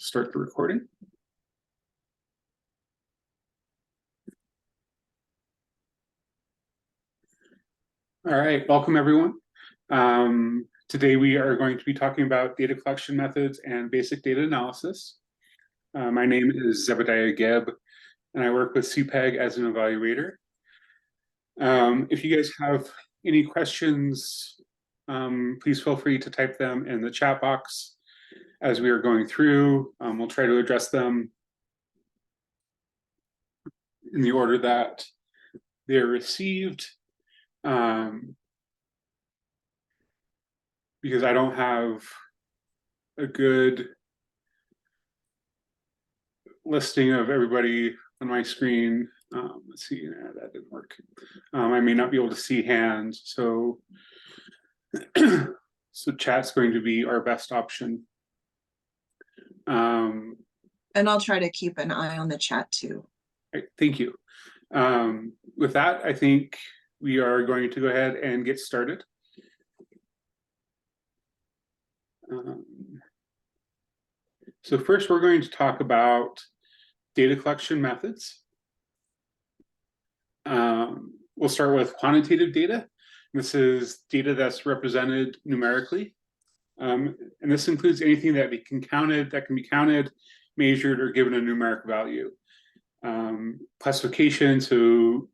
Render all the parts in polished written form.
start the recording. All right, welcome everyone. Today we are going to be talking about data collection methods and basic data analysis. My name is Zebediah Gebb, and I work with CPEG as an evaluator. If you guys have any questions, please feel free to type them in the chat box as we are going through. We'll try to address them in the order that they're received. Because I don't have a good listing of everybody on my screen. Let's see, that didn't work. I may not be able to see hands, so so chat's going to be our best option. And I'll try to keep an eye on the chat too. Right, thank you. With that, I think we are going to go ahead and get started. So first, we're going to talk about data collection methods. We'll start with quantitative data. This is data that's represented numerically. And this includes anything that can be counted, measured, or given a numeric value. Classification, so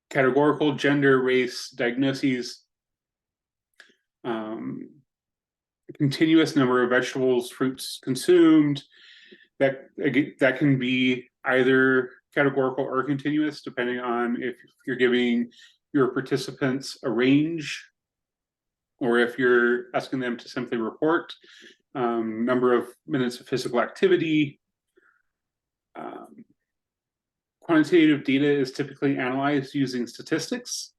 categorical, gender, race, diagnoses, continuous number of vegetables, fruits consumed. That can be either categorical or continuous, depending on if you're giving your participants a range, or if you're asking them to simply report number of minutes of physical activity. Quantitative data is typically analyzed using statistics.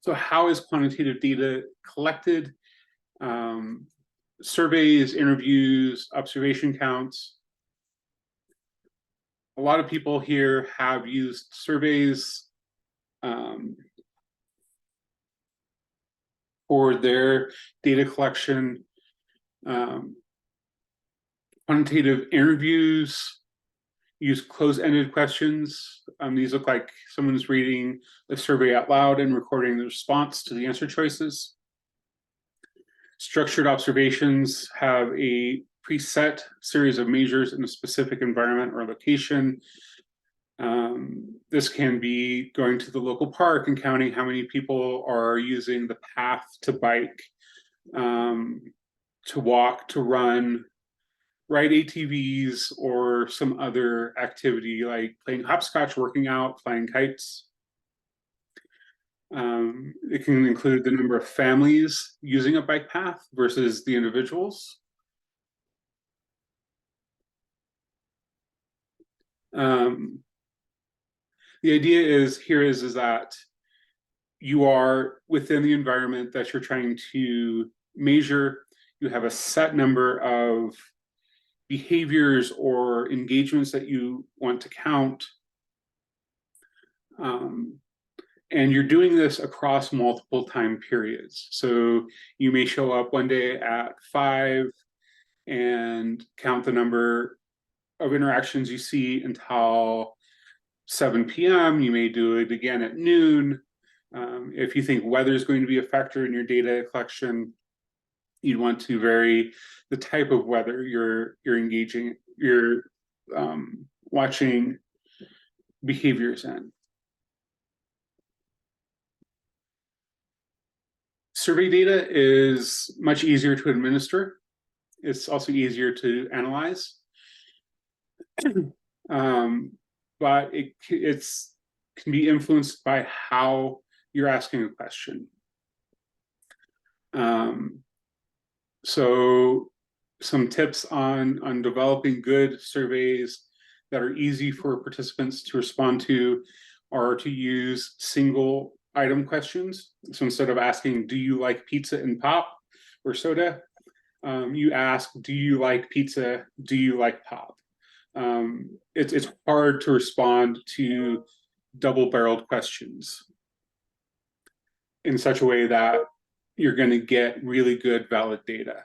So how is quantitative data collected? Surveys, interviews, observation counts. A lot of people here have used surveys for their data collection. Quantitative interviews use close-ended questions. These look like someone's reading the survey out loud and recording the response to the answer choices. Structured observations have a preset series of measures in a specific environment or location. This can be going to the local park and counting how many people are using the path to bike, to walk, to run, ride ATVs, or some other activity like playing hopscotch, working out, flying kites. It can include the number of families using a bike path versus the individuals. The idea is that you are within the environment that you're trying to measure. You have a set number of behaviors or engagements that you want to count. And you're doing this across multiple time periods. So you may show up one day at 5 and count the number of interactions you see until 7 p.m. You may do it again at noon. If you think weather is going to be a factor in your data collection, you'd want to vary the type of weather you're engaging, you're watching behaviors in. Survey data is much easier to administer. It's also easier to analyze. But it can be influenced by how you're asking a question. So some tips on developing good surveys that are easy for participants to respond to are to use single item questions. So instead of asking, do you like pizza and pop or soda? You ask, do you like pizza? Do you like pop? It's hard to respond to double-barreled questions in such a way that you're going to get really good, valid data.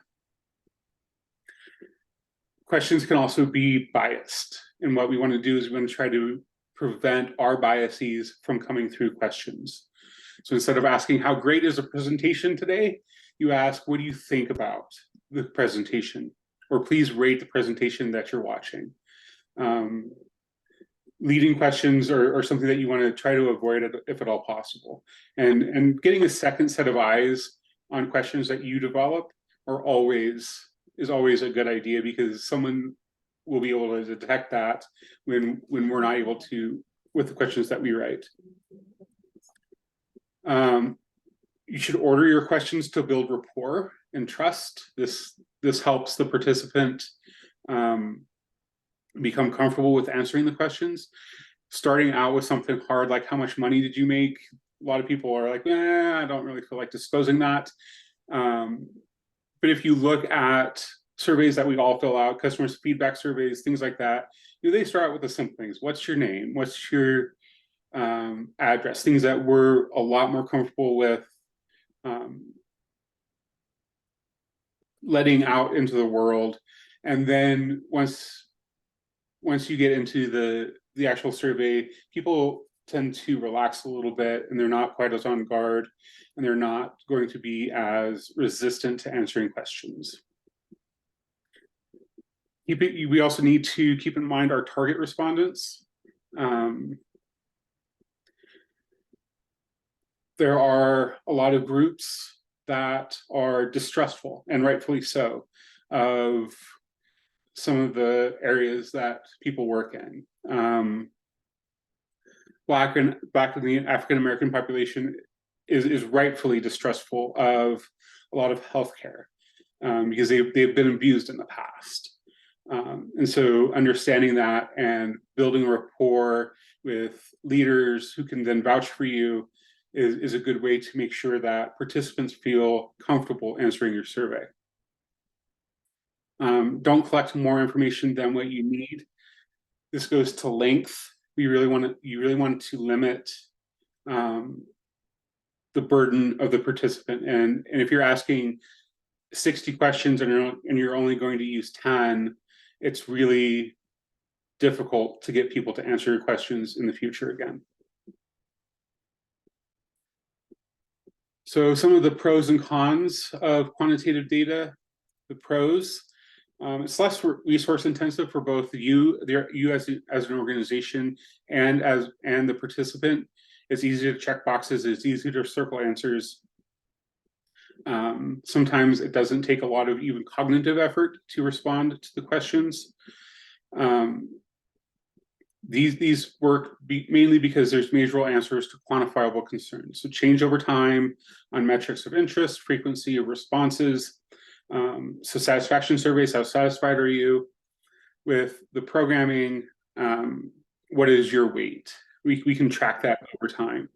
Questions can also be biased. And what we want to do is we want to try to prevent our biases from coming through questions. So instead of asking, how great is the presentation today? You ask, what do you think about the presentation? Or please rate the presentation that you're watching. Leading questions are something that you want to try to avoid if at all possible. And getting a second set of eyes on questions that you develop is always a good idea, because someone will be able to detect that when we're not able to with the questions that we write. You should order your questions to build rapport and trust. This helps the participant become comfortable with answering the questions. Starting out with something hard like how much money did you make? A lot of people are like, I don't really feel like disclosing that. But if you look at surveys that we all fill out, customer feedback surveys, things like that, they start out with the simple things. What's your name? What's your address? Things that we're a lot more comfortable with letting out into the world. And then once you get into the actual survey, people tend to relax a little bit, and they're not quite as on guard, and they're not going to be as resistant to answering questions. We also need to keep in mind our target respondents. There are a lot of groups that are distrustful, and rightfully so, of some of the areas that people work in. Black in the African American population is rightfully distrustful of a lot of healthcare because they've been abused in the past. And so understanding that and building a rapport with leaders who can then vouch for you is a good way to make sure that participants feel comfortable answering your survey. Don't collect more information than what you need. This goes to length. You really want to limit the burden of the participant. And if you're asking 60 questions and you're only going to use 10, it's really difficult to get people to answer your questions in the future again. So some of the pros and cons of quantitative data. The pros, it's less resource intensive for both you as an organization and the participant. It's easy to check boxes. It's easy to circle answers. Sometimes it doesn't take a lot of even cognitive effort to respond to the questions. These work mainly because there's measurable answers to quantifiable concerns. So change over time on metrics of interest, frequency of responses. So satisfaction surveys, how satisfied are you with the programming? What is your weight? We can track that over time.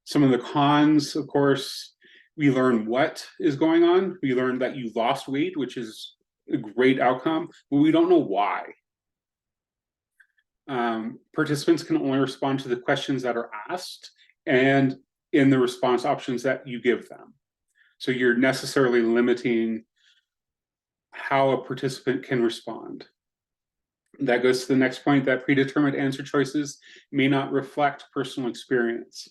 Some of the cons, of course, we learn what is going on. We learn that you lost weight, which is a great outcome, but we don't know why. Participants can only respond to the questions that are asked and in the response options that you give them. So you're necessarily limiting how a participant can respond. That goes to the next point, that predetermined answer choices may not reflect personal experience.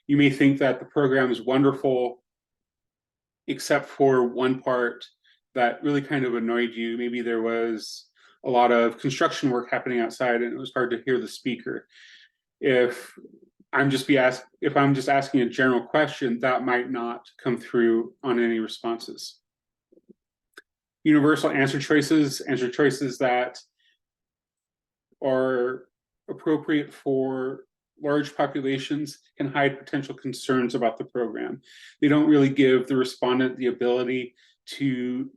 You may think that the program is wonderful, except for one part that really kind of annoyed you. Maybe there was a lot of construction work happening outside and it was hard to hear the speaker. If I'm just asking a general question, that might not come through on any responses. Universal answer choices that are appropriate for large populations, can hide potential concerns about the program. They don't really give the respondent the ability to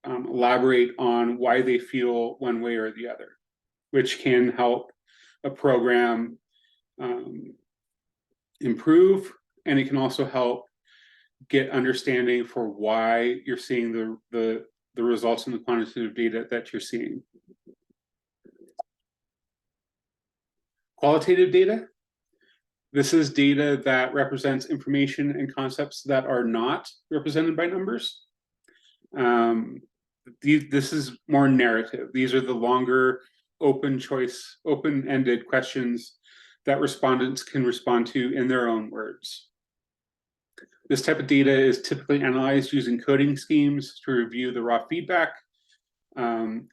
elaborate on why they feel one way or the other, which can help a program improve, and it can also help get understanding for why you're seeing the results in the quantitative data that you're seeing. Qualitative data. This is data that represents information and concepts that are not represented by numbers. This is more narrative. These are the longer open-ended questions that respondents can respond to in their own words. This type of data is typically analyzed using coding schemes to review the raw feedback,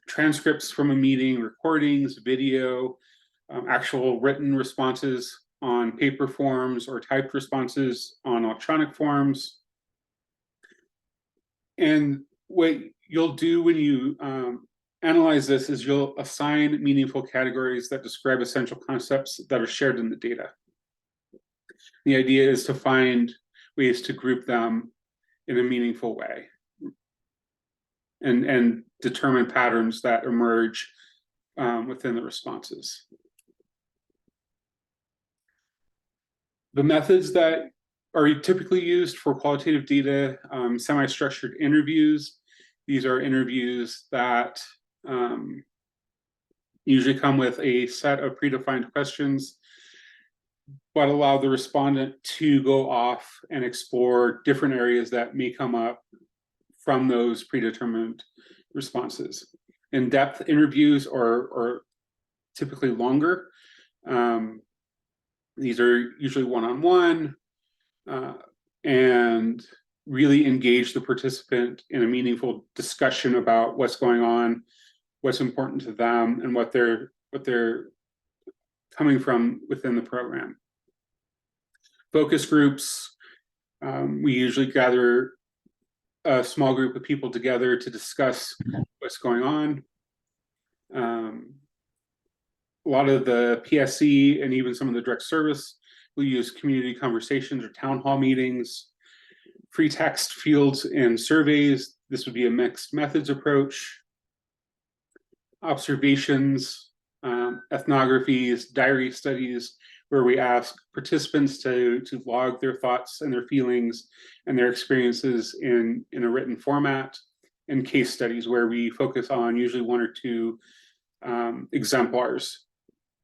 transcripts from a meeting, recordings, video, actual written responses on paper forms or typed responses on electronic forms. And what you'll do when you analyze this is you'll assign meaningful categories that describe essential concepts that are shared in the data. The idea is to find ways to group them in a meaningful way and determine patterns that emerge within the responses. The methods that are typically used for qualitative data, semi-structured interviews. These are interviews that usually come with a set of predefined questions, but allow the respondent to go off and explore different areas that may come up from those predetermined responses. In-depth interviews are typically longer. These are usually one-on-one and really engage the participant in a meaningful discussion about what's going on, what's important to them, and what they're coming from within the program. Focus groups, we usually gather a small group of people together to discuss what's going on. A lot of the PSC and even some of the direct service will use community conversations or town hall meetings, free text fields and surveys. This would be a mixed methods approach. Observations, ethnographies, diary studies, where we ask participants to log their thoughts and their feelings and their experiences in a written format, and case studies where we focus on usually one or two exemplars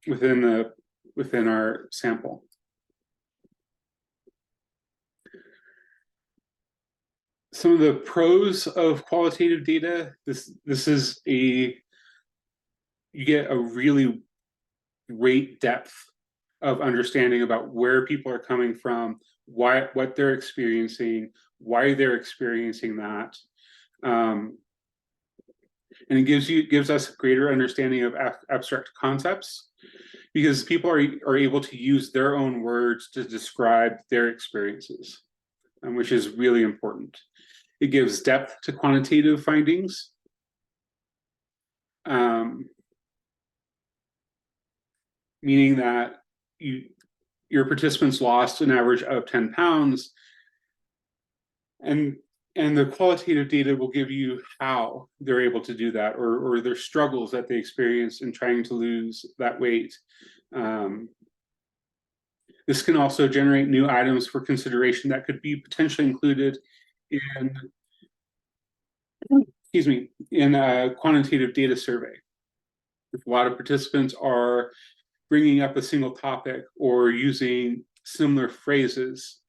within our sample. Some of the pros of qualitative data, this is you get a really great depth of understanding about where people are coming from, what they're experiencing, why they're experiencing that. And it gives us a greater understanding of abstract concepts, because people are able to use their own words to describe their experiences, which is really important. It gives depth to quantitative findings. Meaning that your participants lost an average of 10 pounds, and the qualitative data will give you how they're able to do that, or their struggles that they experience in trying to lose that weight. This can also generate new items for consideration that could be potentially included in, in a quantitative data survey. If a lot of participants are bringing up a single topic or using similar phrases,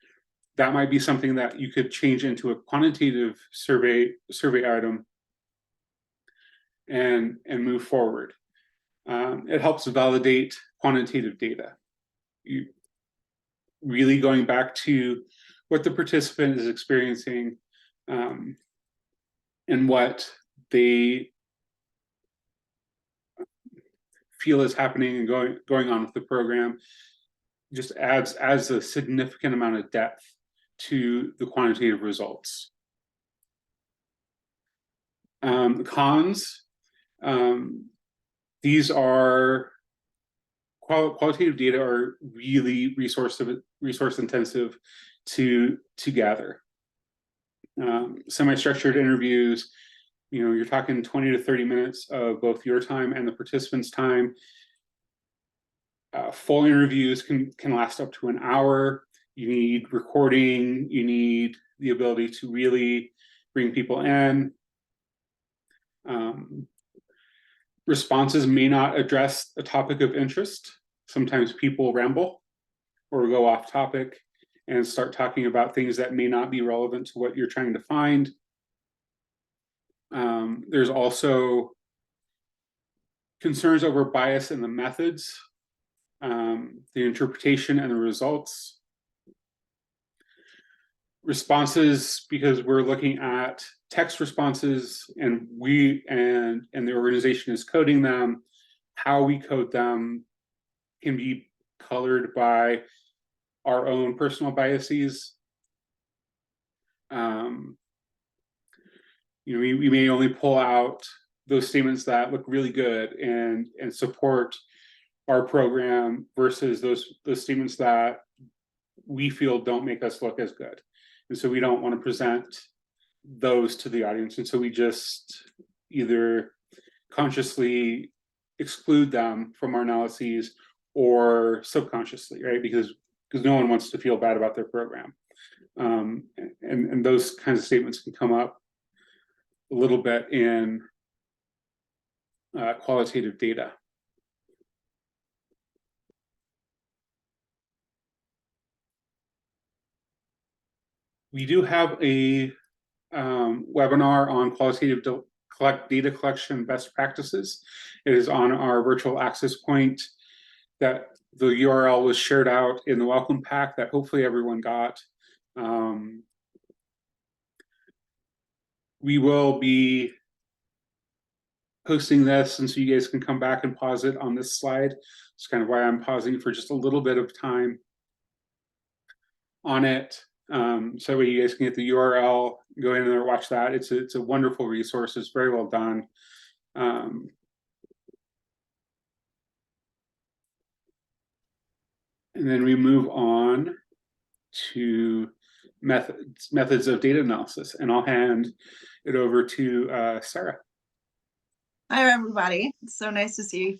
that might be something that you could change into a quantitative survey item and move forward. It helps validate quantitative data. You really going back to what the participant is experiencing and what they feel is happening and going on with the program just adds a significant amount of depth to the quantitative results. Cons, these are qualitative data are really resource intensive to gather. Semi-structured interviews, you're talking 20 to 30 minutes of both your time and the participants' time. Full interviews can last up to an hour. You need recording, you need the ability to really bring people in. Responses may not address a topic of interest. Sometimes people ramble or go off topic and start talking about things that may not be relevant to what you're trying to find. There's also concerns over bias in the methods, the interpretation and the results. Responses, because we're looking at text responses and the organization is coding them. How we code them can be colored by our own personal biases. We may only pull out those statements that look really good and support our program versus those statements that we feel don't make us look as good. And so we don't want to present those to the audience. And so we just either consciously exclude them from our analyses or subconsciously, right? Because no one wants to feel bad about their program. And those kinds of statements can come up a little bit in qualitative data. We do have a webinar on qualitative data collection best practices. It is on our virtual access point. That the URL was shared out in the welcome pack that hopefully everyone got. We will be posting this, and so you guys can come back and pause it on this slide. It's kind of why I'm pausing for just a little bit of time on it. So you guys can get the URL, go in there, watch that. It's a wonderful resource. It's very well done. And then we move on to methods of data analysis, and I'll hand it over to Sarah. Hi, everybody. It's so nice to see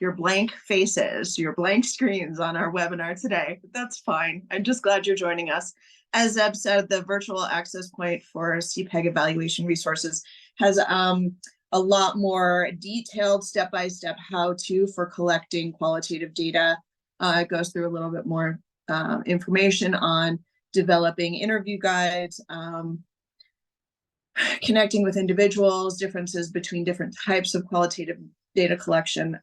your blank faces, your blank screens on our webinar today. That's fine. I'm just glad you're joining us. As Zeb said, the virtual access point for CPEG evaluation resources has a lot more detailed step-by-step how-to for collecting qualitative data. It goes through a little bit more information on developing interview guides, connecting with individuals, differences between different types of qualitative data collection.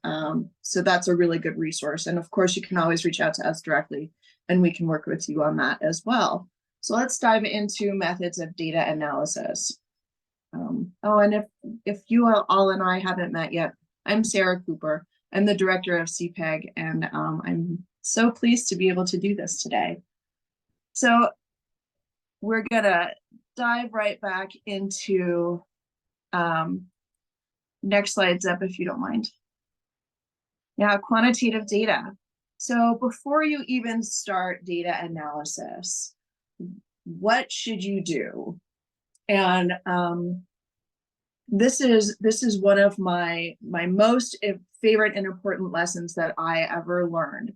So that's a really good resource. And of course, you can always reach out to us directly and we can work with you on that as well. So let's dive into methods of data analysis. And if you all and I haven't met yet, I'm Sarah Cooper. I'm the director of CPEG, and I'm so pleased to be able to do this today. So we're gonna dive right back into next slide, Zeb, if you don't mind. Yeah, quantitative data. So before you even start data analysis, what should you do? And this is one of my most favorite and important lessons that I ever learned.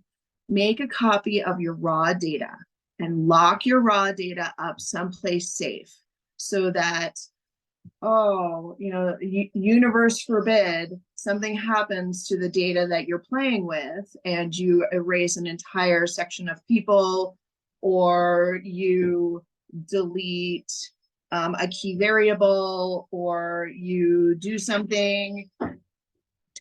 Make a copy of your raw data and lock your raw data up someplace safe so that, universe forbid, something happens to the data that you're playing with and you erase an entire section of people, or you delete a key variable, or you do something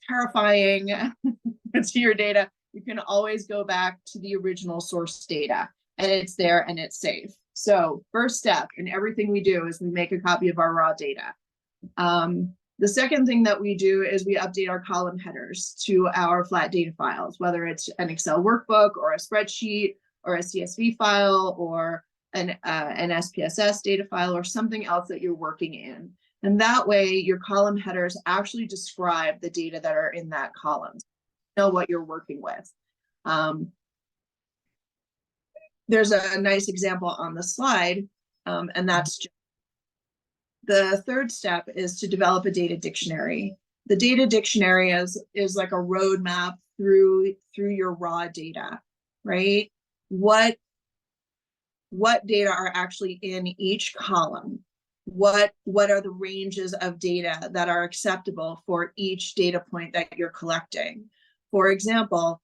terrifying to your data. You can always go back to the original source data, and it's there and it's safe. So first step in everything we do is we make a copy of our raw data. The second thing that we do is we update our column headers to our flat data files, whether it's an Excel workbook or a spreadsheet or a CSV file or an SPSS data file or something else that you're working in. And that way your column headers actually describe the data that are in that column. Know what you're working with. There's a nice example on the slide, and that's just the third step is to develop a data dictionary. The data dictionary is like a roadmap through your raw data, right? What data are actually in each column? What are the ranges of data that are acceptable for each data point that you're collecting? For example,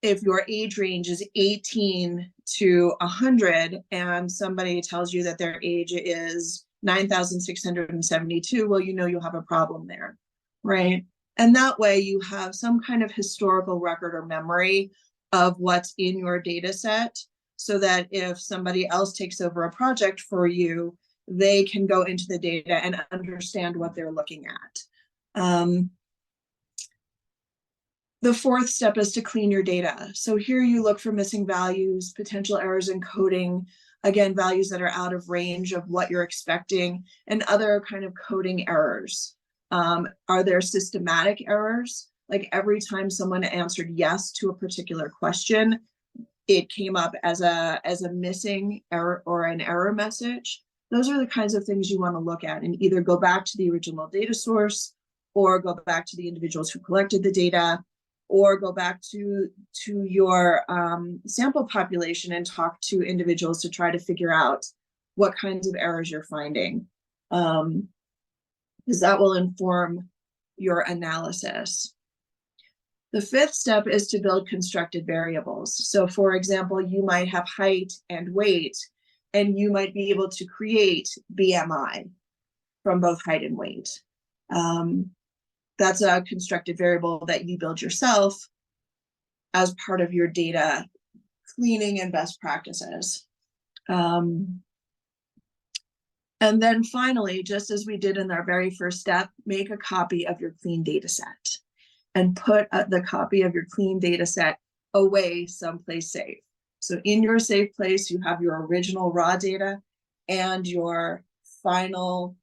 if your age range is 18 to 100 and somebody tells you that their age is 9,672, well, you know you'll have a problem there, right? And that way you have some kind of historical record or memory of what's in your data set, so that if somebody else takes over a project for you, they can go into the data and understand what they're looking at. The fourth step is to clean your data. So here you look for missing values, potential errors in coding, again, values that are out of range of what you're expecting, and other kind of coding errors. Are there systematic errors? Like every time someone answered yes to a particular question, it came up as a missing error or an error message. Those are the kinds of things you want to look at and either go back to the original data source or go back to the individuals who collected the data, or go back to your sample population and talk to individuals to try to figure out what kinds of errors you're finding, because that will inform your analysis. The fifth step is to build constructed variables. So for example, you might have height and weight, and you might be able to create BMI from both height and weight. That's a constructed variable that you build yourself as part of your data cleaning and best practices. And then finally, just as we did in our very first step, make a copy of your clean data set and put the copy of your clean data set away someplace safe. So in your safe place, you have your original raw data and your final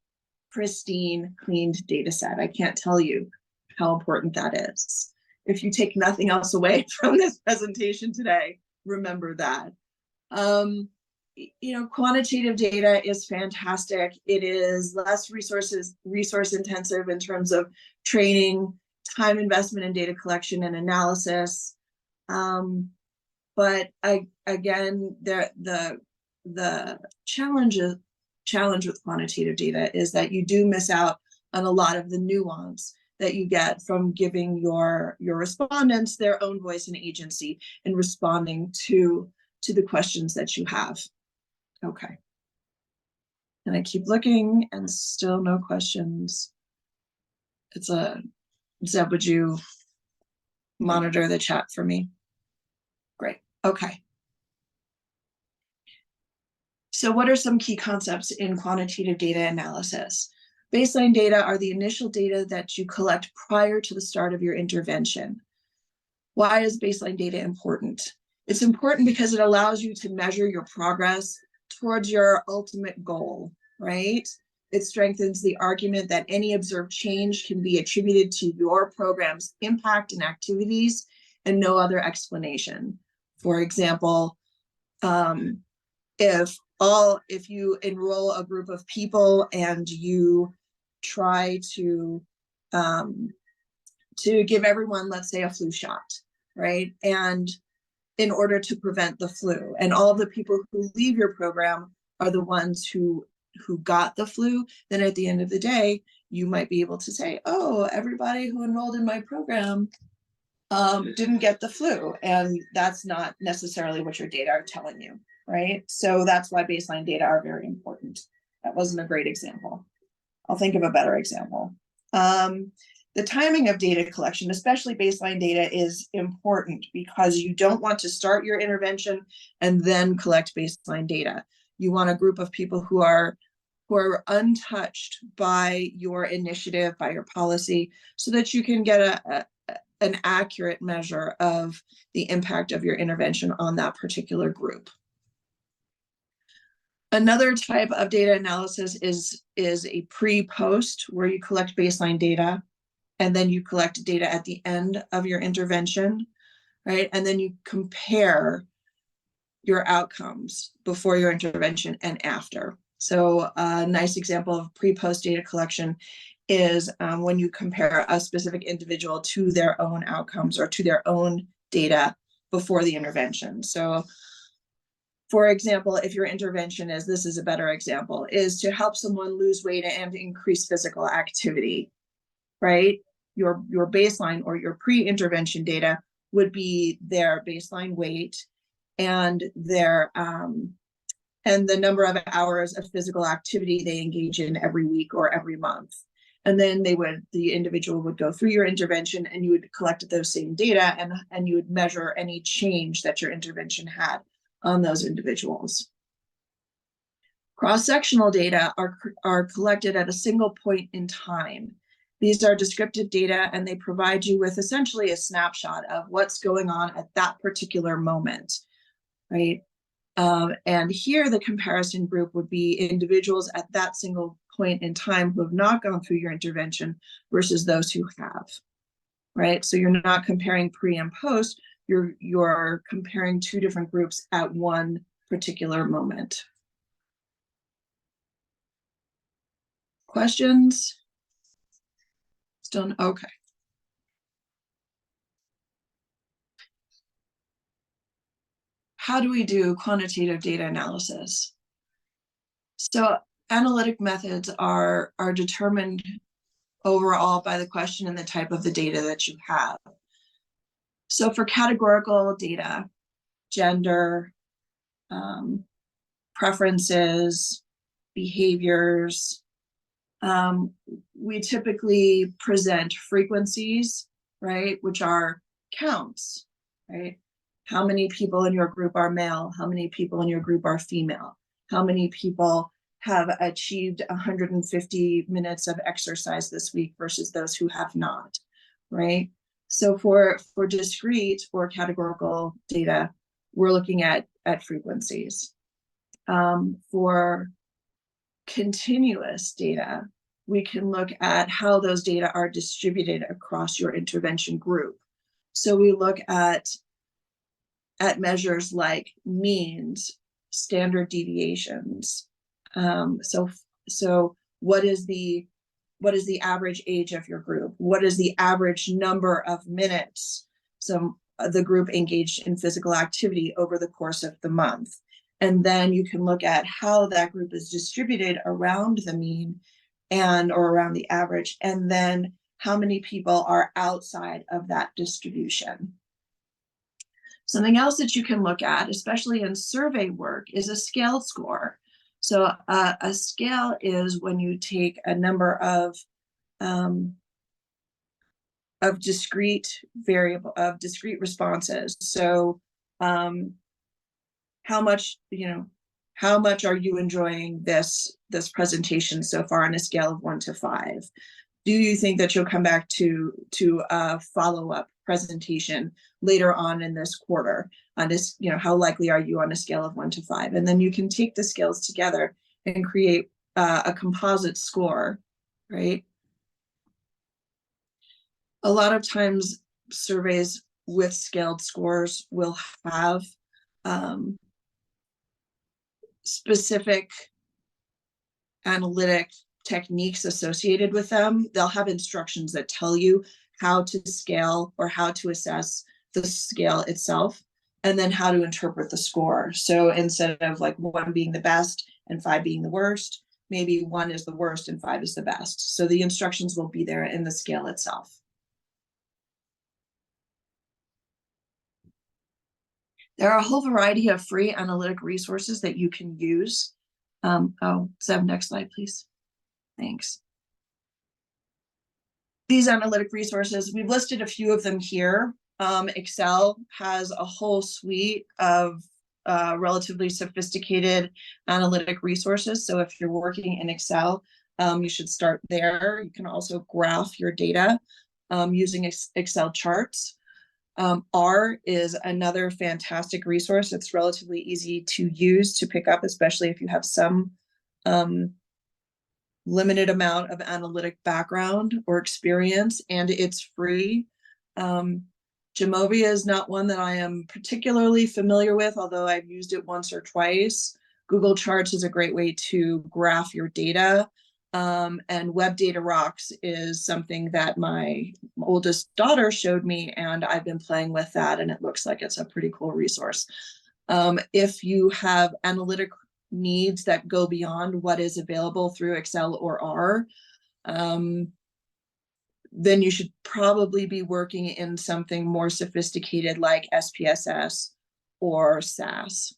pristine cleaned data set. I can't tell you how important that is. If you take nothing else away from this presentation today, remember that. Quantitative data is fantastic. It is less resource intensive in terms of training, time investment in data collection and analysis. But again, the challenge with quantitative data is that you do miss out on a lot of the nuance that you get from giving your respondents their own voice and agency in responding to the questions that you have. Okay. And I keep looking and still no questions. Zeb, would you monitor the chat for me? Great. Okay. So what are some key concepts in quantitative data analysis? Baseline data are the initial data that you collect prior to the start of your intervention. Why is baseline data important? It's important because it allows you to measure your progress towards your ultimate goal, right? It strengthens the argument that any observed change can be attributed to your program's impact and activities and no other explanation. For example, if you enroll a group of people and you try to give everyone, let's say, a flu shot, right? And in order to prevent the flu, and all of the people who leave your program are the ones who got the flu, then at the end of the day, you might be able to say, oh, everybody who enrolled in my program didn't get the flu. And that's not necessarily what your data are telling you, right? So that's why baseline data are very important. That wasn't a great example. I'll think of a better example. The timing of data collection, especially baseline data, is important because you don't want to start your intervention and then collect baseline data. You want a group of people who are untouched by your initiative, by your policy, so that you can get an accurate measure of the impact of your intervention on that particular group. Another type of data analysis is a pre-post, where you collect baseline data and then you collect data at the end of your intervention, right? And then you compare your outcomes before your intervention and after. So a nice example of pre-post data collection is when you compare a specific individual to their own outcomes or to their own data before the intervention. So for example, if your intervention is, this is a better example, is to help someone lose weight and increase physical activity, right? Your baseline or your pre-intervention data would be their baseline weight and their and the number of hours of physical activity they engage in every week or every month. And then the individual would go through your intervention, and you would collect those same data, and you would measure any change that your intervention had on those individuals. Cross-sectional data are collected at a single point in time. These are descriptive data, and they provide you with essentially a snapshot of what's going on at that particular moment, right? And here the comparison group would be individuals at that single point in time who have not gone through your intervention versus those who have, right? So you're not comparing pre and post, you're comparing two different groups at one particular moment. Questions? Still, okay. How do we do quantitative data analysis? So analytic methods are determined overall by the question and the type of the data that you have. So for categorical data, gender, preferences, behaviors, we typically present frequencies, right, which are counts, right? How many people in your group are male? How many people in your group are female? How many people have achieved 150 minutes of exercise this week versus those who have not, right? So for discrete or categorical data, we're looking at frequencies. For continuous data, we can look at how those data are distributed across your intervention group. So we look at measures like means, standard deviations. So what is the average age of your group? What is the average number of minutes so the group engaged in physical activity over the course of the month? And then you can look at how that group is distributed around the mean or around the average, and then how many people are outside of that distribution. Something else that you can look at, especially in survey work, is a scaled score. So a scale is when you take a number of discrete responses. So how much are you enjoying this presentation so far on a scale of 1 to 5? Do you think that you'll come back to a follow-up presentation later on in this quarter on this, how likely are you on a scale of 1 to 5? And then you can take the scales together and create a composite score, right? A lot of times surveys with scaled scores will have specific analytic techniques associated with them. They'll have instructions that tell you how to scale or how to assess the scale itself, and then how to interpret the score. So instead of like 1 being the best and 5 being the worst, maybe 1 is the worst and 5 is the best. So the instructions will be there in the scale itself. There are a whole variety of free analytic resources that you can use. Zeb, next slide, please. Thanks. These analytic resources, we've listed a few of them here. Excel has a whole suite of relatively sophisticated analytic resources. So if you're working in Excel, you should start there. You can also graph your data using Excel charts. R is another fantastic resource. It's relatively easy to use, to pick up, especially if you have some limited amount of analytic background or experience, and it's free. Jamovia is not one that I am particularly familiar with, although I've used it once or twice. Google Charts is a great way to graph your data. And Web Data Rocks is something that my oldest daughter showed me, and I've been playing with that, and it looks like it's a pretty cool resource. If you have analytic needs that go beyond what is available through Excel or R, then you should probably be working in something more sophisticated like SPSS or SAS.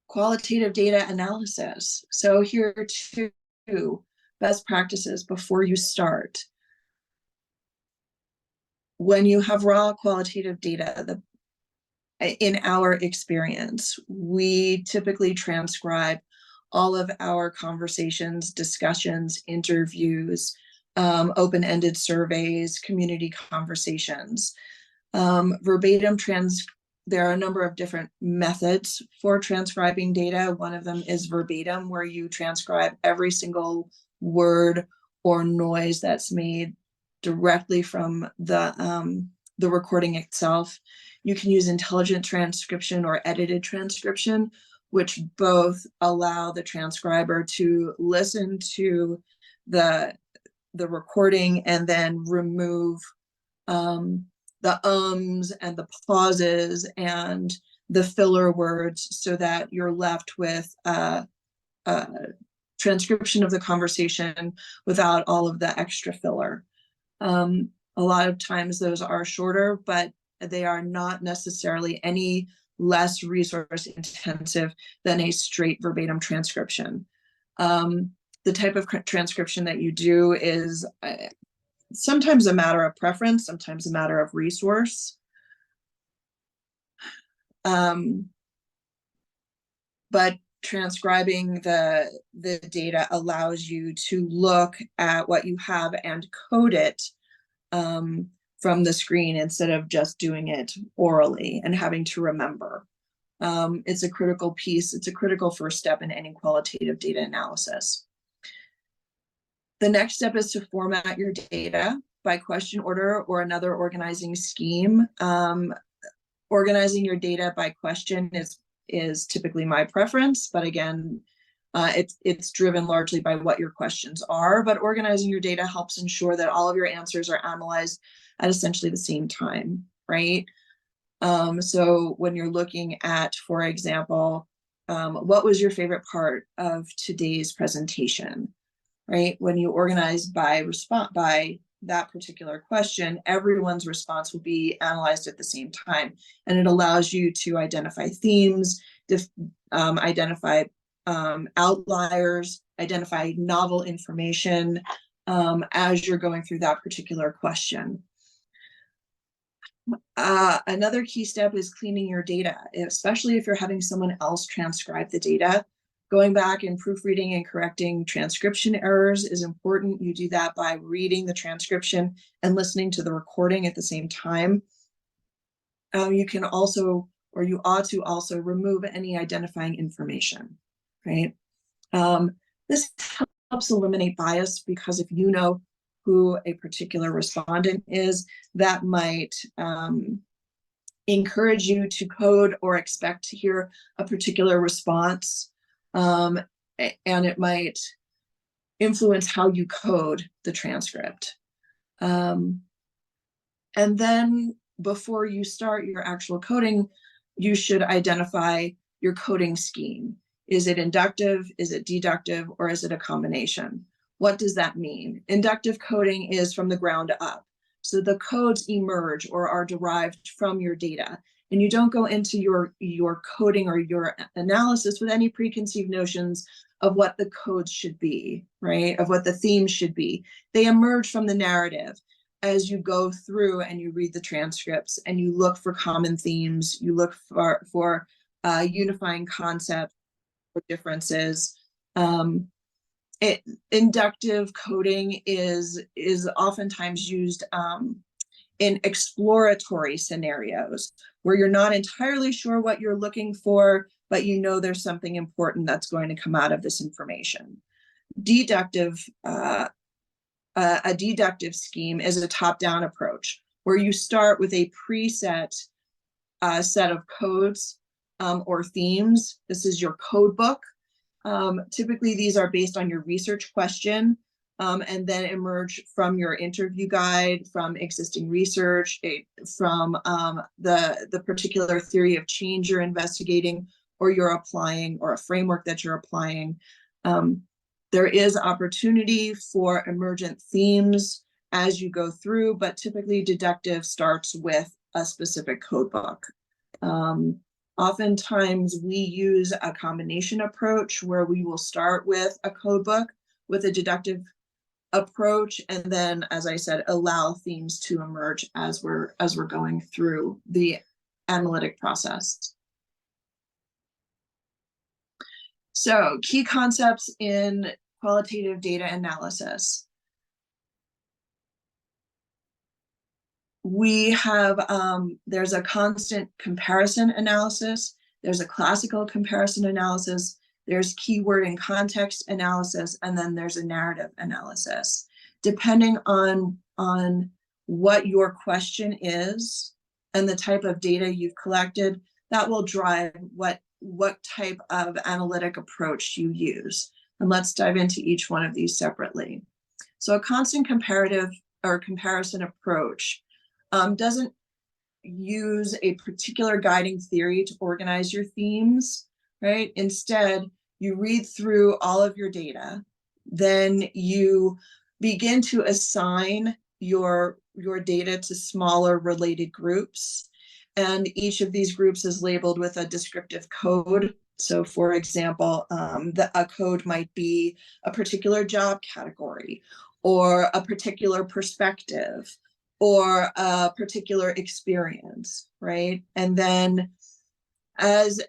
Qualitative data analysis. So here are two best practices before you start. When you have raw qualitative data, in our experience, we typically transcribe all of our conversations, discussions, interviews, open-ended surveys, community conversations. There are a number of different methods for transcribing data. One of them is verbatim, where you transcribe every single word or noise that's made directly from the recording itself. You can use intelligent transcription or edited transcription, which both allow the transcriber to listen to the recording and then remove the ums and the pauses and the filler words, so that you're left with a transcription of the conversation without all of the extra filler. A lot of times those are shorter, but they are not necessarily any less resource intensive than a straight verbatim transcription. The type of transcription that you do is sometimes a matter of preference, sometimes a matter of resource. But transcribing the data allows you to look at what you have and code it from the screen instead of just doing it orally and having to remember. It's a critical piece. It's a critical first step in any qualitative data analysis. The next step is to format your data by question order or another organizing scheme. Organizing your data by question is typically my preference, but again, it's driven largely by what your questions are. But organizing your data helps ensure that all of your answers are analyzed at essentially the same time, right? So when you're looking at, for example, what was your favorite part of today's presentation? Right? When you organize by that particular question, everyone's response will be analyzed at the same time. And it allows you to identify themes, identify outliers, identify novel information as you're going through that particular question. Another key step is cleaning your data, especially if you're having someone else transcribe the data. Going back and proofreading and correcting transcription errors is important. You do that by reading the transcription and listening to the recording at the same time. You can also, or you ought to also, remove any identifying information, right? This helps eliminate bias, because if you know who a particular respondent is, that might encourage you to code or expect to hear a particular response. And it might influence how you code the transcript. And then before you start your actual coding, you should identify your coding scheme. Is it inductive? Is it deductive? Or is it a combination? What does that mean? Inductive coding is from the ground up. So the codes emerge or are derived from your data. And you don't go into your coding or your analysis with any preconceived notions of what the codes should be, right? Of what the themes should be. They emerge from the narrative as you go through and you read the transcripts and you look for common themes, you look for unifying concepts or differences. Inductive coding is oftentimes used in exploratory scenarios where you're not entirely sure what you're looking for, but you know there's something important that's going to come out of this information. Deductive, a deductive scheme is a top-down approach where you start with a preset set of codes or themes. This is your code book. Typically, these are based on your research question, and then emerge from your interview guide, from existing research, from the particular theory of change you're investigating, or you're applying, or a framework that you're applying. There is opportunity for emergent themes as you go through, but typically deductive starts with a specific code book. Oftentimes we use a combination approach where we will start with a code book with a deductive approach, and then, as I said, allow themes to emerge as we're going through the analytic process. So, key concepts in qualitative data analysis. We have, there's a constant comparison analysis, there's a classical comparison analysis, there's keyword and context analysis, and then there's a narrative analysis. Depending on what your question is and the type of data you've collected, that will drive what type of analytic approach you use. And let's dive into each one of these separately. So a constant comparative or comparison approach doesn't use a particular guiding theory to organize your themes, right? Instead, you read through all of your data, then you begin to assign your data to smaller related groups. And each of these groups is labeled with a descriptive code. So for example, a code might be a particular job category, or a particular perspective, or a particular experience, right? And then as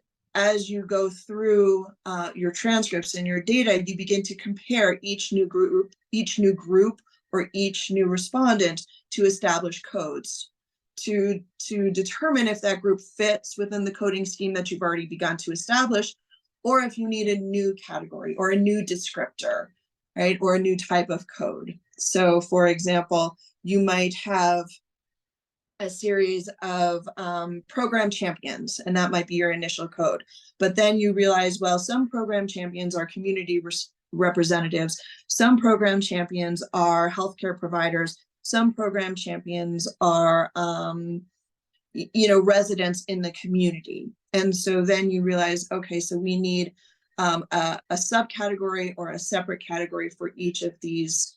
you go through your transcripts and your data, you begin to compare each new group or each new respondent to establish codes to determine if that group fits within the coding scheme that you've already begun to establish, or if you need a new category or a new descriptor, right? Or a new type of code. So for example, you might have a series of program champions, and that might be your initial code. But then you realize, well, some program champions are community representatives, some program champions are healthcare providers, some program champions are residents in the community. And so then you realize, okay, so we need a subcategory or a separate category for each of these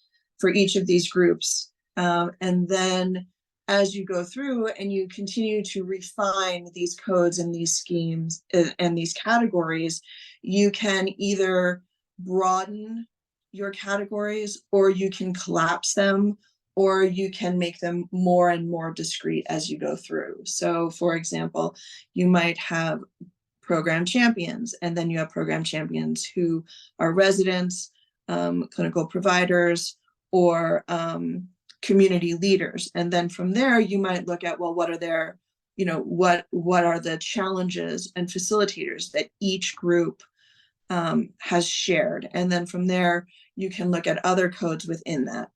groups. And then as you go through and you continue to refine these codes and these schemes and these categories, you can either broaden your categories, or you can collapse them, or you can make them more and more discrete as you go through. So for example, you might have program champions, and then you have program champions who are residents, clinical providers, or community leaders. And then from there, you might look at, well, what are their, what are the challenges and facilitators that each group has shared. And then from there, you can look at other codes within that.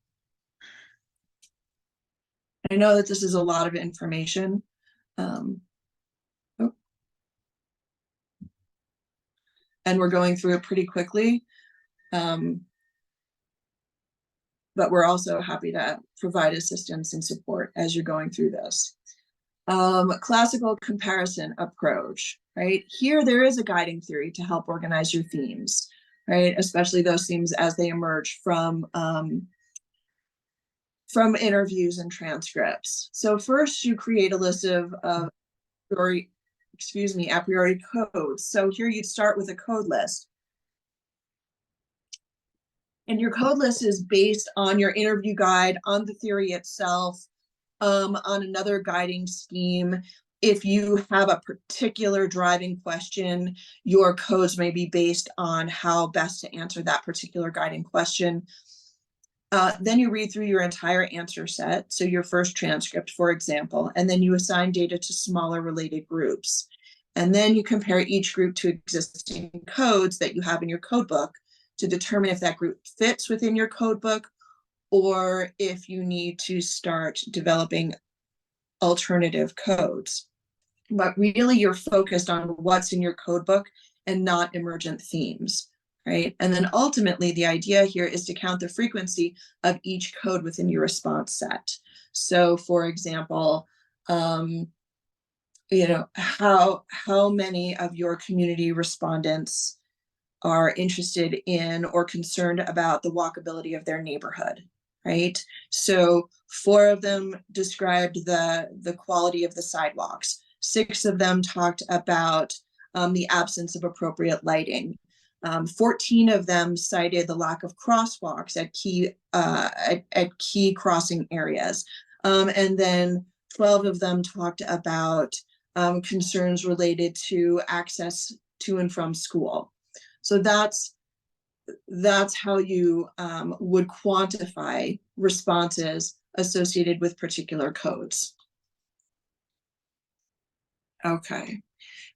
I know that this is a lot of information. And we're going through it pretty quickly. But we're also happy to provide assistance and support as you're going through this. Classical comparison approach, right? Here, there is a guiding theory to help organize your themes, right? Especially those themes as they emerge from interviews and transcripts. So first, you create a list of a priori codes. So here you'd start with a code list. And your code list is based on your interview guide, on the theory itself, on another guiding scheme. If you have a particular driving question, your codes may be based on how best to answer that particular guiding question. Then you read through your entire answer set, so your first transcript, for example, and then you assign data to smaller related groups. And then you compare each group to existing codes that you have in your code book to determine if that group fits within your code book, or if you need to start developing alternative codes. But really, you're focused on what's in your code book and not emergent themes, right? And then ultimately, the idea here is to count the frequency of each code within your response set. So for example, how many of your community respondents are interested in or concerned about the walkability of their neighborhood, right? So 4 of them described the quality of the sidewalks. 6 of them talked about the absence of appropriate lighting. 14 of them cited the lack of crosswalks at key crossing areas. And then 12 of them talked about concerns related to access to and from school. So that's how you would quantify responses associated with particular codes. Okay.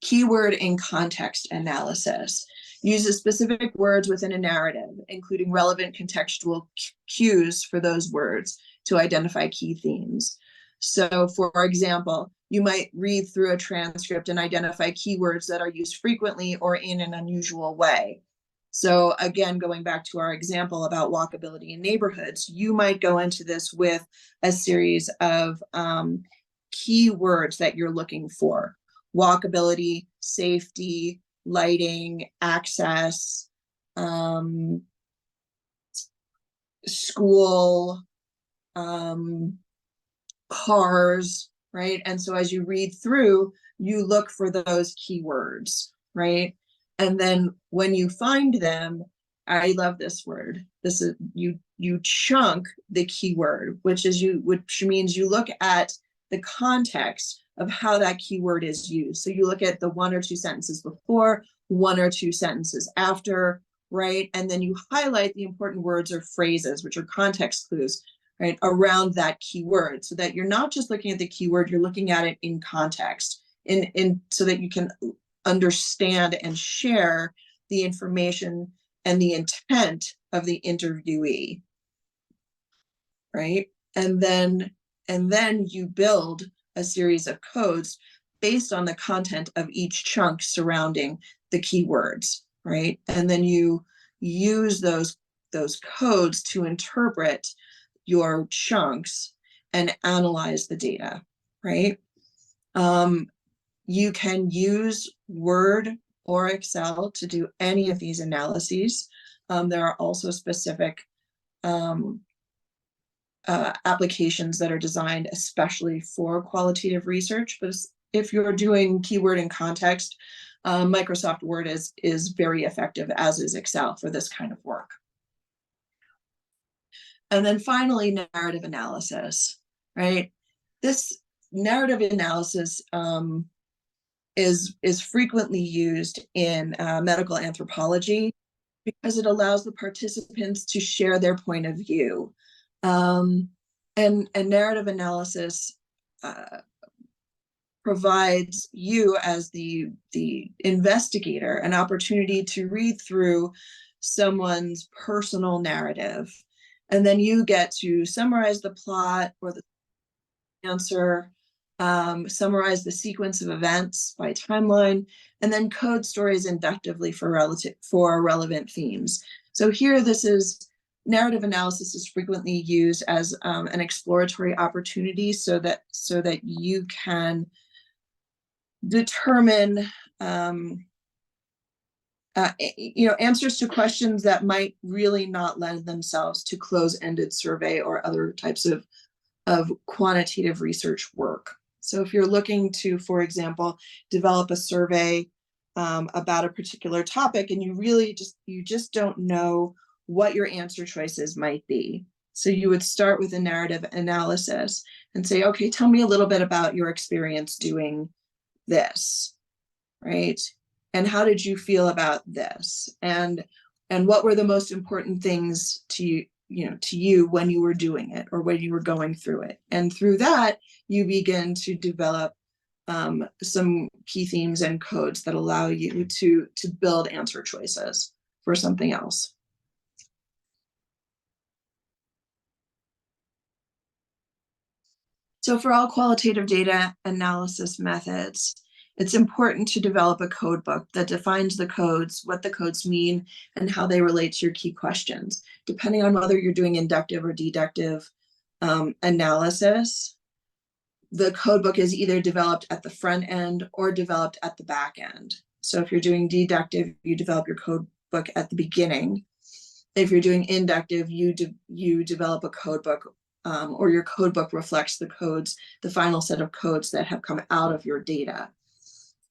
Keyword and context analysis uses specific words within a narrative, including relevant contextual cues for those words to identify key themes. So, for example, you might read through a transcript and identify keywords that are used frequently or in an unusual way. So again, going back to our example about walkability in neighborhoods, you might go into this with a series of keywords that you're looking for: walkability, safety, lighting, access, school, cars, right? And so as you read through, you look for those keywords, right? And then when you find them, I love this word. This is you chunk the keyword, which means you look at the context of how that keyword is used. So you look at the 1 or 2 sentences before, 1 or 2 sentences after, right? And then you highlight the important words or phrases, which are context clues, right, around that keyword, so that you're not just looking at the keyword, you're looking at it in context, so that you can understand and share the information and the intent of the interviewee, right? And then you build a series of codes based on the content of each chunk surrounding the keywords, right? And then you use those codes to interpret your chunks and analyze the data, right? You can use Word or Excel to do any of these analyses. There are also specific applications that are designed especially for qualitative research, but if you're doing keyword and context, Microsoft Word is very effective, as is Excel, for this kind of work. And then finally, narrative analysis, right? This narrative analysis is frequently used in medical anthropology because it allows the participants to share their point of view. And narrative analysis provides you, as the investigator, an opportunity to read through someone's personal narrative. And then you get to summarize the plot or the answer, summarize the sequence of events by timeline, and then code stories inductively for relevant themes. So here, narrative analysis is frequently used as an exploratory opportunity so that you can determine answers to questions that might really not lend themselves to close-ended survey or other types of quantitative research work. So if you're looking to, for example, develop a survey about a particular topic, and you just don't know what your answer choices might be. So you would start with a narrative analysis and say, okay, tell me a little bit about your experience doing this, right? And how did you feel about this? And what were the most important things to you when you were doing it or when you were going through it? And through that, you begin to develop some key themes and codes that allow you to build answer choices for something else. So for all qualitative data analysis methods, it's important to develop a code book that defines the codes, what the codes mean, and how they relate to your key questions. Depending on whether you're doing inductive or deductive analysis, the code book is either developed at the front end or developed at the back end. So if you're doing deductive, you develop your code book at the beginning. If you're doing inductive, you develop a code book, or your code book reflects the final set of codes that have come out of your data.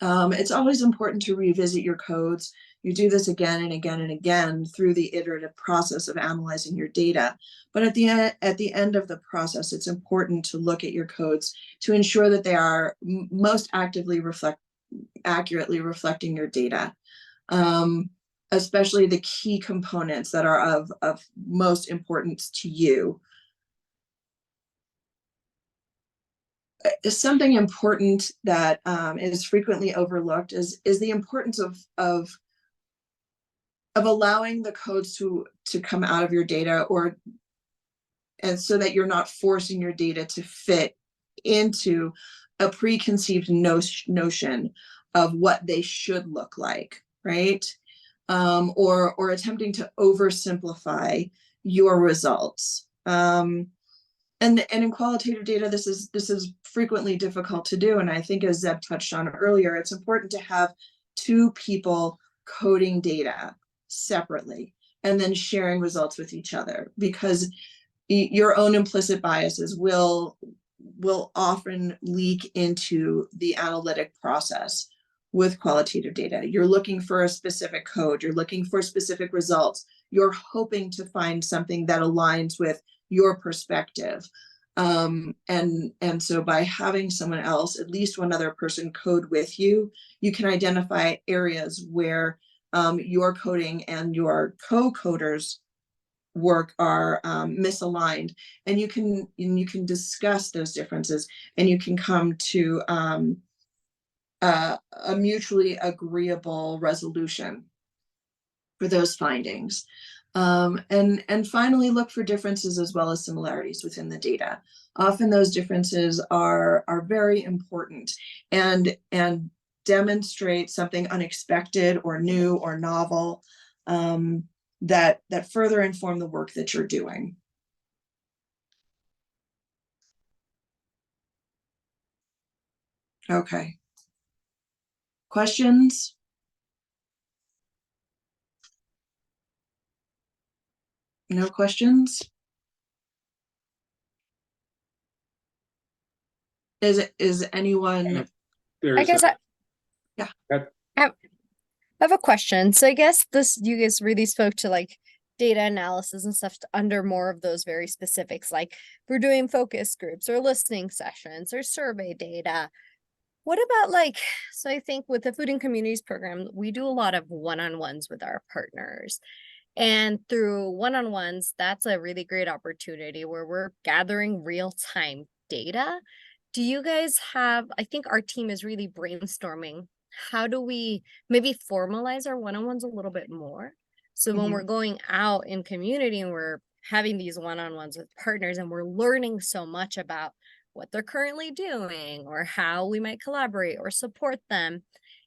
It's always important to revisit your codes. You do this again and again and again through the iterative process of analyzing your data. But at the end of the process, it's important to look at your codes to ensure that they are most accurately reflecting your data, especially the key components that are of most importance to you. Something important that is frequently overlooked is the importance of allowing the codes to come out of your data, and so that you're not forcing your data to fit into a preconceived notion of what they should look like, right? Or attempting to oversimplify your results. And in qualitative data, this is frequently difficult to do. And I think, as Zeb touched on earlier, it's important to have two people coding data separately and then sharing results with each other, because your own implicit biases will often leak into the analytic process. With qualitative data, you're looking for a specific code, you're looking for specific results, you're hoping to find something that aligns with your perspective. And so by having someone else, at least one other person, code with you, you can identify areas where your coding and your co-coders work are misaligned, and you can discuss those differences, and you can come to a mutually agreeable resolution for those findings. And finally, look for differences as well as similarities within the data. Often those differences are very important and demonstrate something unexpected or new or novel, that further inform the work that you're doing. Okay. Questions? No questions? Is anyone? There's I guess Yeah. I have a question. So I guess you guys really spoke to like data analysis and stuff under more of those very specifics, like we're doing focus groups or listening sessions or survey data. What about so I think with the Food and Communities program, we do a lot of one-on-ones with our partners. And through one-on-ones, that's a really great opportunity where we're gathering real-time data. Do you guys I think our team is really brainstorming, how do we maybe formalize our one-on-ones a little bit more? So when we're going out in community and we're having these one-on-ones with partners and we're learning so much about what they're currently doing or how we might collaborate or support them,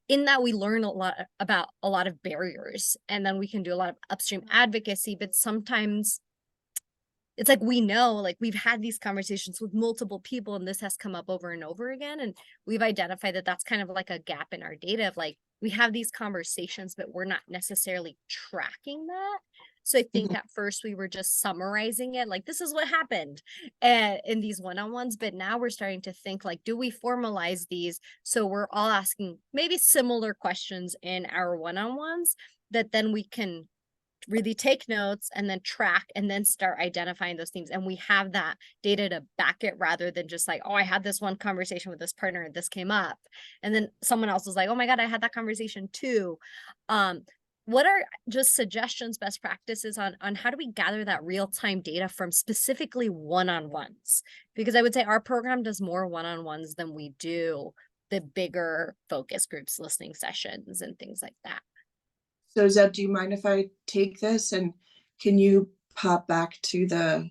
in that we learn a lot about a lot of barriers, and then we can do a lot of upstream advocacy. But sometimes it's like, we know, like we've had these conversations with multiple people and this has come up over and over again, and we've identified that that's kind of like a gap in our data of like, we have these conversations but we're not necessarily tracking that. So I think at first we were just summarizing it, like this is what happened in these one-on-ones, but now we're starting to think like, do we formalize these so we're all asking maybe similar questions in our one-on-ones, that then we can really take notes and then track and then start identifying those things, and we have that data to back it, rather than just like, oh, I had this one conversation with this partner and this came up, and then someone else was like, oh my god, I had that conversation too. What are just suggestions, best practices on how do we gather that real-time data from specifically one-on-ones? Because I would say our program does more one-on-ones than we do the bigger focus groups, listening sessions, and things like that. So Zeb, do you mind if I take this, and can you pop back to the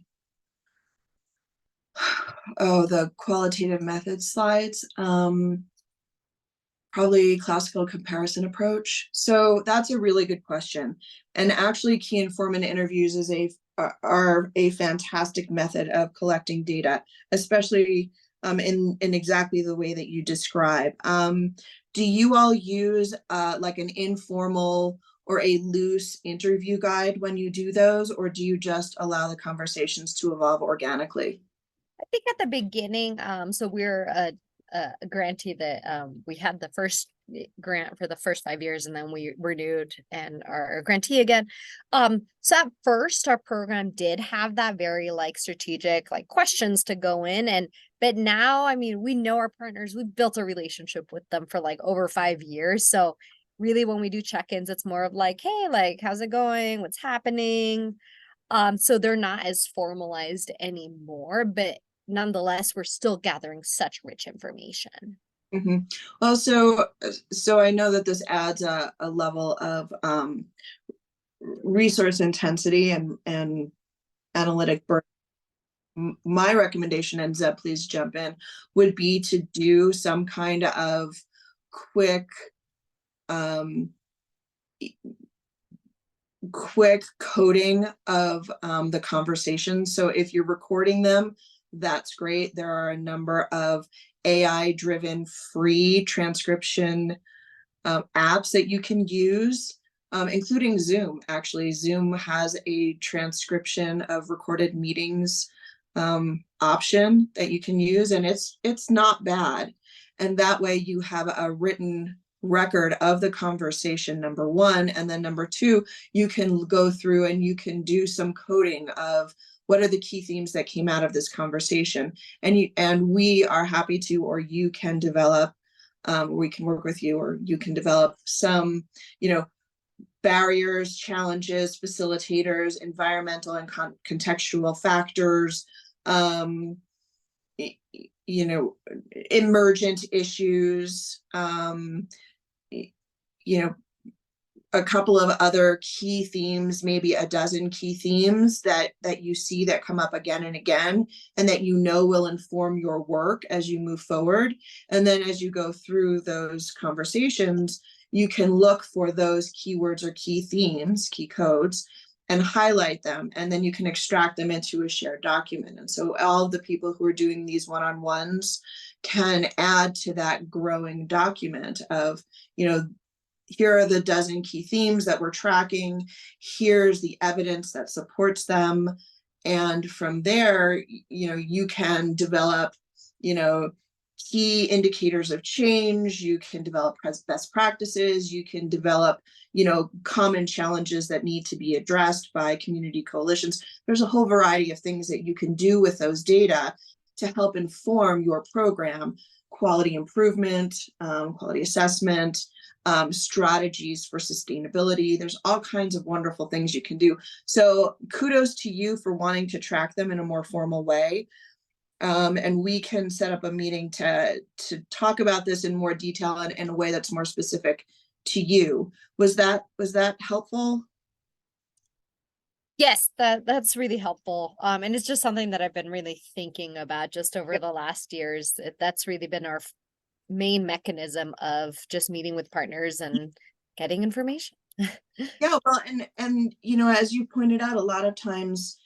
qualitative methods slides? Probably classical comparison approach. So that's a really good question. And actually, key informant interviews are a fantastic method of collecting data, especially in exactly the way that you describe. Do you all use like an informal or a loose interview guide when you do those, or do you just allow the conversations to evolve organically? I think at the beginning, so we're a grantee that we had the first grant for the first 5 years, and then we renewed and are a grantee again. So at first our program did have that very like strategic like questions to go in, and but now I mean we know our partners, we've built a relationship with them for like over 5 years. So really when we do check-ins, it's more of like, hey, like how's it going? What's happening? So they're not as formalized anymore, but nonetheless, we're still gathering such rich information. Mm-hmm. Also, so I know that this adds a level of resource intensity and analytic burden. My recommendation, and Zeb, please jump in, would be to do some kind of quick quick coding of the conversation. So if you're recording them, that's great. There are a number of AI-driven free transcription apps that you can use, including Zoom. Actually, Zoom has a transcription of recorded meetings option that you can use, and it's not bad. And that way you have a written record of the conversation, number one, and then number two, you can go through and you can do some coding of what are the key themes that came out of this conversation, and we are happy to, or you can develop, we can work with you, or you can develop some, barriers, challenges, facilitators, environmental and contextual factors, emergent issues, a couple of other key themes, maybe a dozen key themes that you see that come up again and again, and that will inform your work as you move forward. And then as you go through those conversations, you can look for those keywords or key themes, key codes, and highlight them, and then you can extract them into a shared document. And so all the people who are doing these one-on-ones can add to that growing document of, here are the dozen key themes that we're tracking. Here's the evidence that supports them. And from there, you can develop, key indicators of change. You can develop best practices. You can develop, common challenges that need to be addressed by community coalitions. There's a whole variety of things that you can do with those data to help inform your program, quality improvement, quality assessment, strategies for sustainability. There's all kinds of wonderful things you can do. So kudos to you for wanting to track them in a more formal way. And we can set up a meeting to talk about this in more detail and in a way that's more specific to you. Was that helpful? Yes, that's really helpful. And it's just something that I've been really thinking about just over the last years. That's really been our main mechanism of just meeting with partners and getting information. Yeah, well, and as you pointed out, a lot of times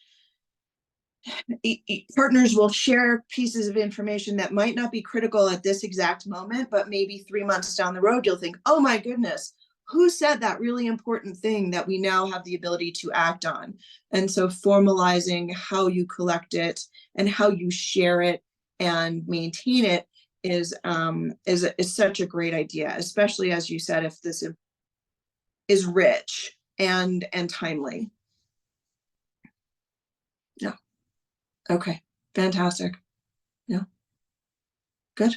partners will share pieces of information that might not be critical at this exact moment, but maybe 3 months down the road, you'll think, oh my goodness, who said that really important thing that we now have the ability to act on? And so formalizing how you collect it and how you share it and maintain it is such a great idea, especially as you said, if this is rich and timely. Yeah. Okay. Fantastic. Yeah. Good.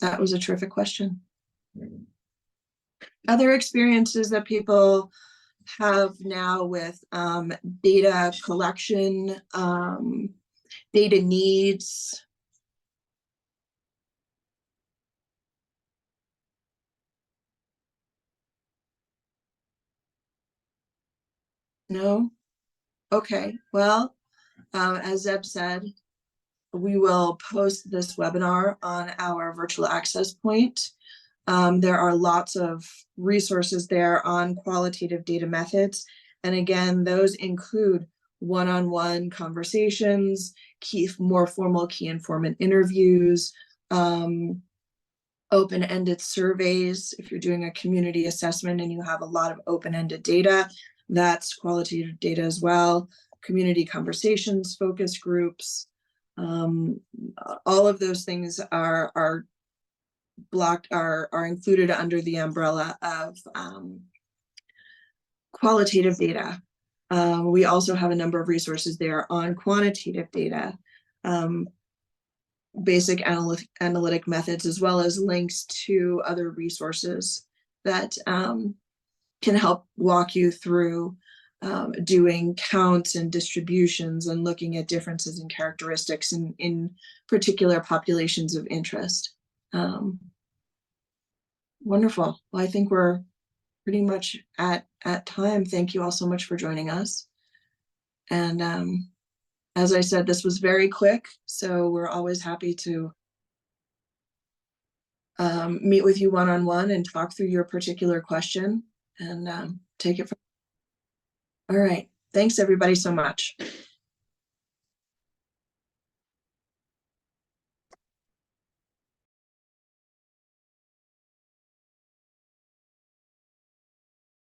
That was a terrific question. Other experiences that people have now with data collection, data needs. No? Okay, well, as Zeb said, we will post this webinar on our virtual access point. There are lots of resources there on qualitative data methods. And again, those include one-on-one conversations, more formal key informant interviews, open-ended surveys. If you're doing a community assessment and you have a lot of open-ended data, that's qualitative data as well. Community conversations, focus groups, all of those things are included under the umbrella of qualitative data. We also have a number of resources there on quantitative data, basic analytic methods, as well as links to other resources that can help walk you through doing counts and distributions and looking at differences and characteristics in particular populations of interest. Wonderful. Well, I think we're pretty much at time. Thank you all so much for joining us. And as I said, this was very quick, so we're always happy to meet with you one-on-one and talk through your particular question and take it from. All right. Thanks everybody so much.